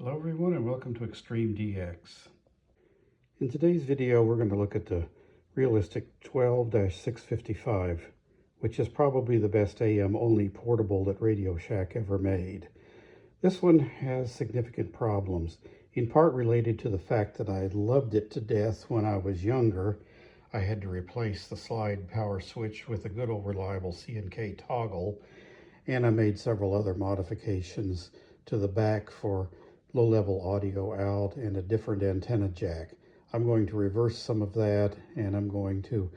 Hello everyone and welcome to Extreme DX. In today's video we're going to look at the Realistic 12-655, which is probably the best AM only portable that Radio Shack ever made. This one has significant problems, in part related to the fact that I loved it to death when I was younger. I had to replace the slide power switch with a good old reliable C&K toggle, and I made several other modifications to the back for low-level audio out and a different antenna jack. I'm going to reverse some of that, and I'm going to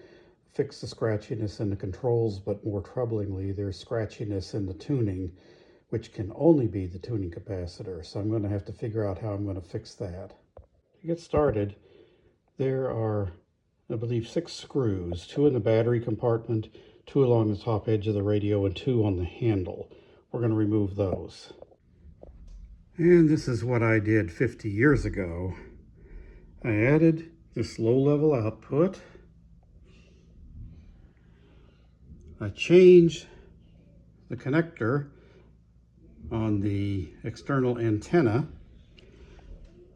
fix the scratchiness in the controls, but more troublingly, there's scratchiness in the tuning, which can only be the tuning capacitor. So I'm going to have to figure out how I'm going to fix that. To get started, there are, I believe, 6 screws, 2 in the battery compartment, 2 along the top edge of the radio, and 2 on the handle. We're going to remove those. And this is what I did 50 years ago. I added this low-level output. I changed the connector on the external antenna.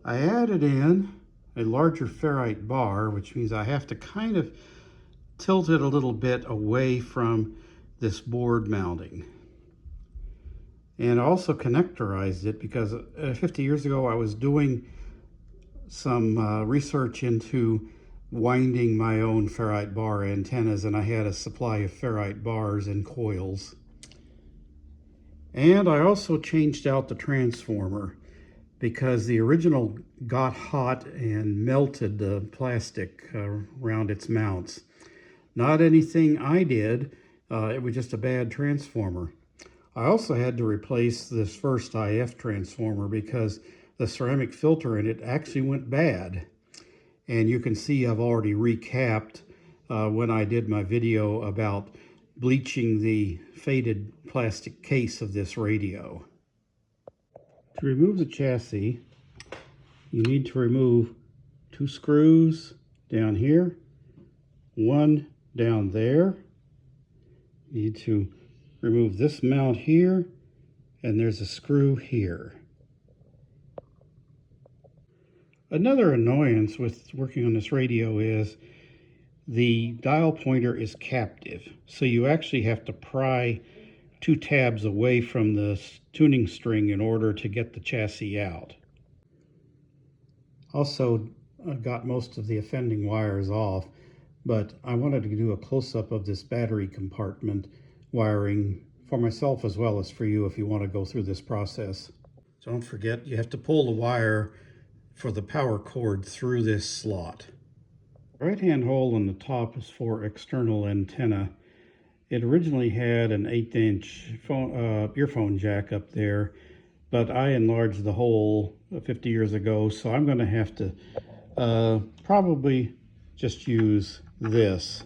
I added in a larger ferrite bar, which means I have to kind of tilt it a little bit away from this board mounting. And also connectorized it because 50 years ago I was doing some research into winding my own ferrite bar antennas, and I had a supply of ferrite bars in coils. And I also changed out the transformer because the original got hot and melted the plastic around its mounts. Not anything I did, it was just a bad transformer. I also had to replace this first IF transformer because the ceramic filter in it actually went bad. And you can see I've already recapped when I did my video about bleaching the faded plastic case of this radio. To remove the chassis, you need to remove 2 screws down here, 1 down there. You need to remove this mount here, and there's a screw here. Another annoyance with working on this radio is the dial pointer is captive, so you actually have to pry 2 tabs away from the tuning string in order to get the chassis out. Also, I got most of the offending wires off, but I wanted to do a close-up of this battery compartment wiring for myself as well as for you if you want to go through this process. Don't forget, you have to pull the wire for the power cord through this slot. The right-hand hole on the top is for external antenna. It originally had an 1/8" earphone jack up there, but I enlarged the hole 50 years ago, so I'm going to have to probably just use this.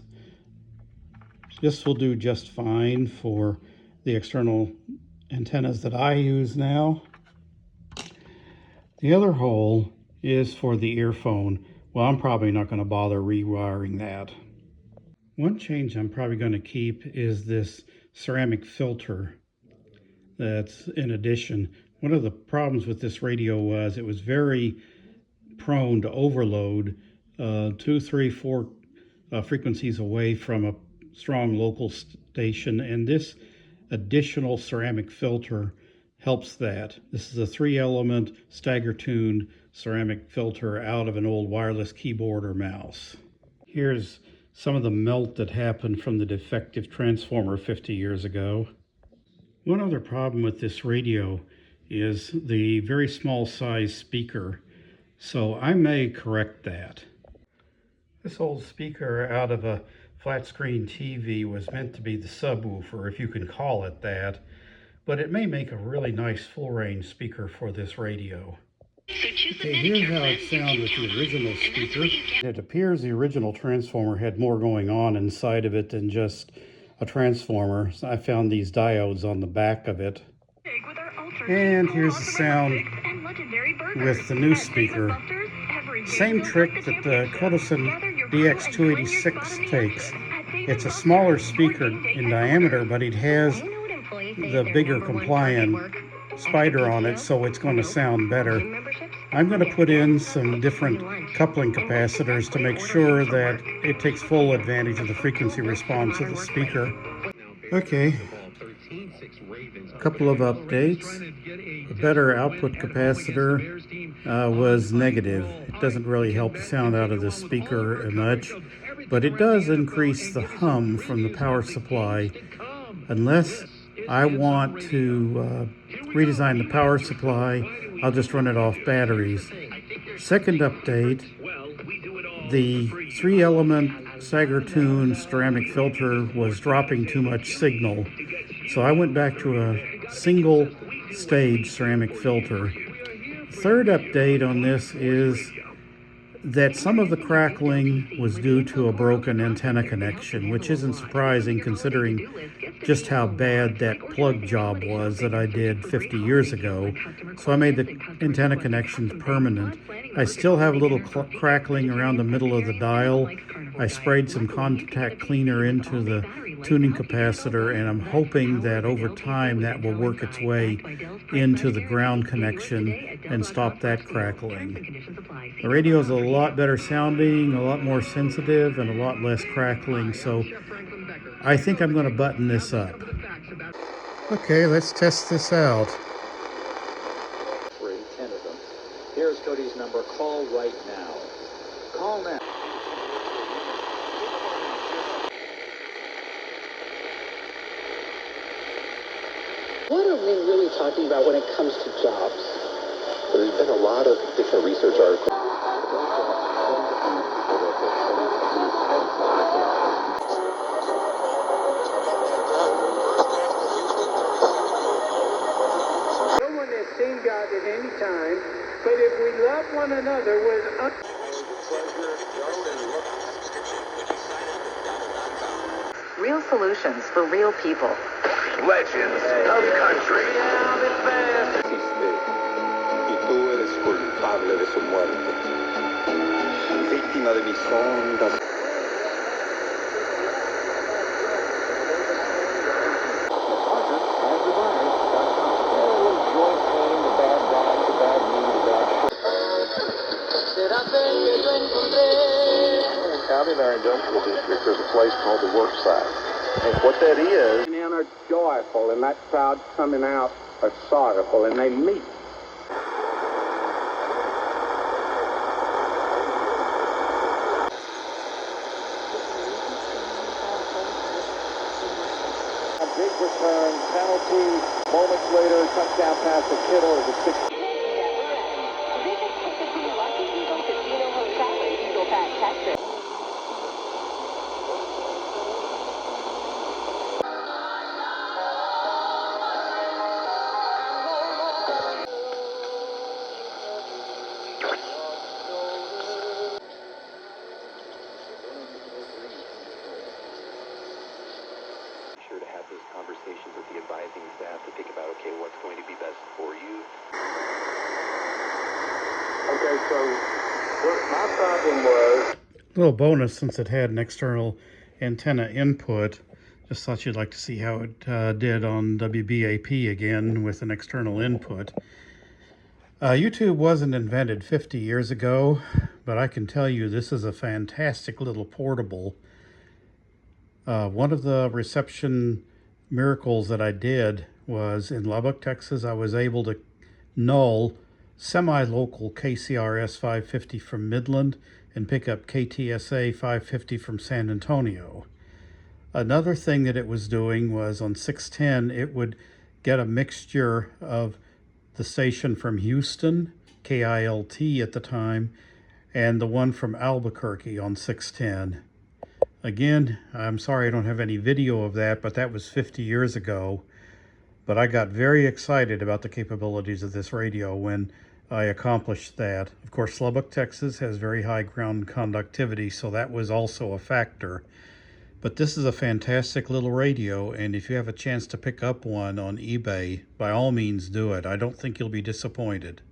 This will do just fine for the external antennas that I use now. The other hole is for the earphone. Well, I'm probably not going to bother rewiring that. One change I'm probably going to keep is this ceramic filter that's in addition. One of the problems with this radio was it was very prone to overload 2, 3, 4 frequencies away from a strong local station, and this additional ceramic filter helps that. This is a 3-element stagger-tuned ceramic filter out of an old wireless keyboard or mouse. Here's some of the melt that happened from the defective transformer 50 years ago. One other problem with this radio is the very small size speaker, so I may correct that. This old speaker out of a flat screen TV was meant to be the subwoofer, if you can call it that, but it may make a really nice full range speaker for this radio. Okay, here's how it sounded with the original speaker. It appears the original transformer had more going on inside of it than just a transformer. So I found these diodes on the back of it. And here's the sound with the new speaker. Same trick that the Codison DX286 takes. It's a smaller speaker in diameter, but it has the bigger compliant spider on it, so it's going to sound better. I'm going to put in some different coupling capacitors to make sure that it takes full advantage of the frequency response of the speaker. Okay, a couple of updates. A better output capacitor was negative. It doesn't really help the sound out of the speaker much, but it does increase the hum from the power supply. Unless I want to redesign the power supply, I'll just run it off batteries. Second update, the 3-element Sagertune ceramic filter was dropping too much signal, so I went back to a single stage ceramic filter. Third update on this is that some of the crackling was due to a broken antenna connection, which isn't surprising considering just how bad that plug job was that I did 50 years ago. So I made the antenna connections permanent. I still have a little crackling around the middle of the dial. I sprayed some contact cleaner into the tuning capacitor, and I'm hoping that over time that will work its way into the ground connection and stop that crackling. The radio is a lot better sounding, a lot more sensitive, and a lot less crackling, so I think I'm going to button this up. Okay, let's test this out. Here's Cody's number. Call right now. Call now. What are we really talking about when it comes to jobs? Well, there's been a lot of different research articles. No one has seen God at any time, but if we love one another with real solutions for real people. Legends of country. Y tú eres culpable de su muerte. Víctima de mis ondas. County in our industrial district, there's a place called the work site. And what that is, men are joyful, and that crowd coming out are sorrowful, and they meet. A big return, penalty, moments later, touchdown pass to Kittle as a 6. sure to have those conversations with the advising staff to think about, okay, what's going to be best for you. Okay, so what my problem was... Little bonus, since it had an external antenna input, just thought you'd like to see how it did on WBAP again with an external input. YouTube wasn't invented 50 years ago, but I can tell you this is a fantastic little portable. One of the reception miracles that I did was in Lubbock, Texas. I was able to null semi-local KCRS 550 from Midland and pick up KTSA 550 from San Antonio. Another thing that it was doing was on 610, it would get a mixture of the station from Houston, KILT at the time, and the one from Albuquerque on 610. Again, I'm sorry I don't have any video of that, but that was 50 years ago. But I got very excited about the capabilities of this radio when I accomplished that. Of course, Lubbock, Texas has very high ground conductivity, so that was also a factor. But this is a fantastic little radio, and if you have a chance to pick up one on eBay, by all means do it. I don't think you'll be disappointed.